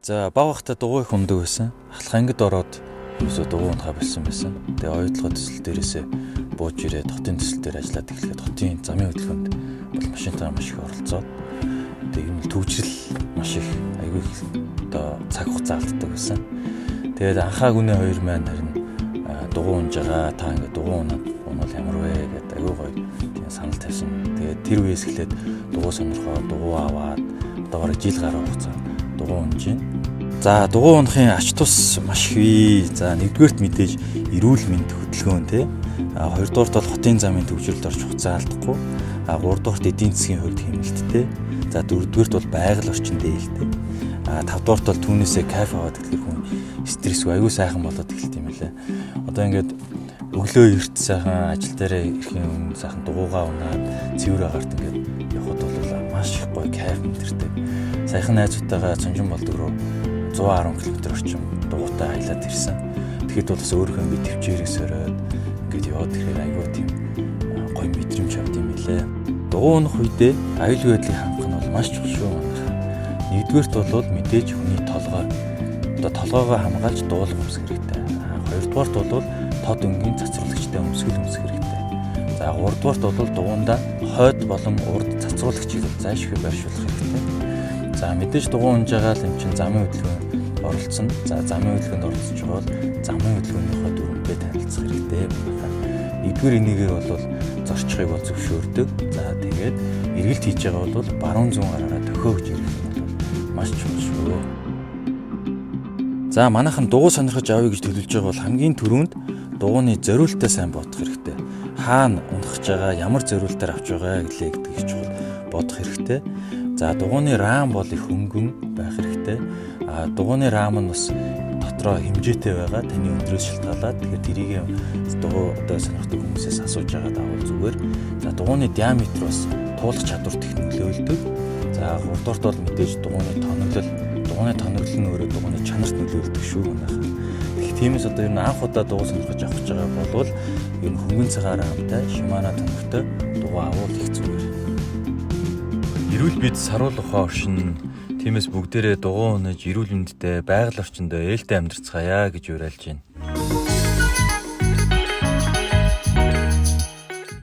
За баг ахта дугуй их ундаг байсан. Ахлах ангид ороод ерөөсөө дугуй унахаа болсон байсан. Тэгээ оюутлогоо төсөл дээрээсээ бууж ирээд хотын төсөл дээр ажиллаад эхлэхэд хотын замын хөдөлгөөнд бол машинтайгаа маш их оролцоод тэгээ юм төвжрэл маш их аягүй одоо цаг хугацаа алддаг байсан. Тэгээд анхаа гүнээ хоёр маань харин дугуй унж байгаа. Та ингээд дугуй унавал ямар вэ гэдэг аягүй гоё тийм санал тавьсан. Тэгээд тэр үеэс эхлээд дугуй сонирхоо, дугуй аваад одоогоор жил гаруй хугацаа дугуй унж байна. За дугуй унахын ач тус маш их бий. За нэгдүгээрт мэдээж эрүүл мэнд хөдөлгөөн тий. Хоёрдугаарт бол хотын замын төвжирэлд орж хугацаа алдахгүй. Гуравдугаарт эдийн засгийн хувьд хэмнэлттэй. За дөрөвдүгээрт бол байгаль орчин дээлтэй. Тавдугаарт бол түүнээсээ кайф аваад тэгэхээр хүн стресс аягүй сайхан болоод эхэлт юм лээ. Одоо ингээд өглөө эрт сайхан ажил дээрээ ирэхийн өмнө сайхан дугуйгаа унаад цэвэр агарт ингээд явхад бол маш их гоё кайф мэдэрдэг. Саяхан найзуудтайгаа Цонжин болдог руу 110 км орчим дугуйтай аялаад ирсэн. Тэгэхэд бол бас өөрийнхөө ингээд төвчээрээс өрөөд ингээд яваад ирэхээр аягүй тийм гоё мэдрэмж авд юм лээ. Дугуй унах үедээ аюулгүй байдлыг хангах нь бол маш чухал шүү. Нэгдүгээрт бол мэдээж хүний толгоогоо хамгаалж дуулах өмсөх хэрэгтэй. Хоёрдугаарт бол тод өнгийн цацруулагчтай өмсгөл өмсөх хэрэгтэй. За гуравдугаарт бол дугуйндаа хойд болон урд цацруулагчийг зайлшгүй байршуулах хэрэгтэй. За мэдээж дугуй унж байгаа л юм чинь замын хөдөлгөөнд оролцсон. За замын хөдөлгөөнд оролцож байгаа бол замын хөдөлгөөнийхөө дүрмтэй танилцах хэрэгтэй. Нэгдүгээр энийгээр бол зорчхыг бол зөвшөөрдөг. За тэгээд эргэлт хийж байгаа бол баруун зүүн гараараа төхөөгч ирэх нь бол маш чухал шүү. За манайхан дугуй сонирхож авъя гэж төлөвлөж байгаа бол хамгийн түрүүнд дугуйны зориултаа сайн бодох хэрэгтэй. Хаана унахж байгаа, ямар зориултаар авч байгаа гэдгийг чухал бодох хэрэгтэй. За дугуйны раам бол их хөнгөн байх хэрэгтэй. Дугуйны раам нь бас дотроо хэмжээтэй байгаа. Таны өндрөөс шалтгаалаад тэгэхээр тэрийг дугуй одоо сонирхдаг хүмүүсээс асууж байгаа давал зүгээр. За дугуйны диаметр бас туулах чадварт их нөлөөлдөг. За гуравдугаарт бол мэдээж дугуйны тоноглол нь өөрөө дугуйны чанарт нөлөөлдөг шүү манайхан. Тэгэхээр тиймээс одоо ер нь анх удаа дугуй сонирхож авах гэж байгаа бол ер нь хөнгөн цагаар хамтай Shimano тоногтой дугуй авах их зүгээр. Эрүүл бид саруул ухаан оршин. Тиймээс бүгдээрээ дугуй унаж эрүүл мэндэд байгаль орчинд ээлтэй амьдарцгаая гэж уриалж байна.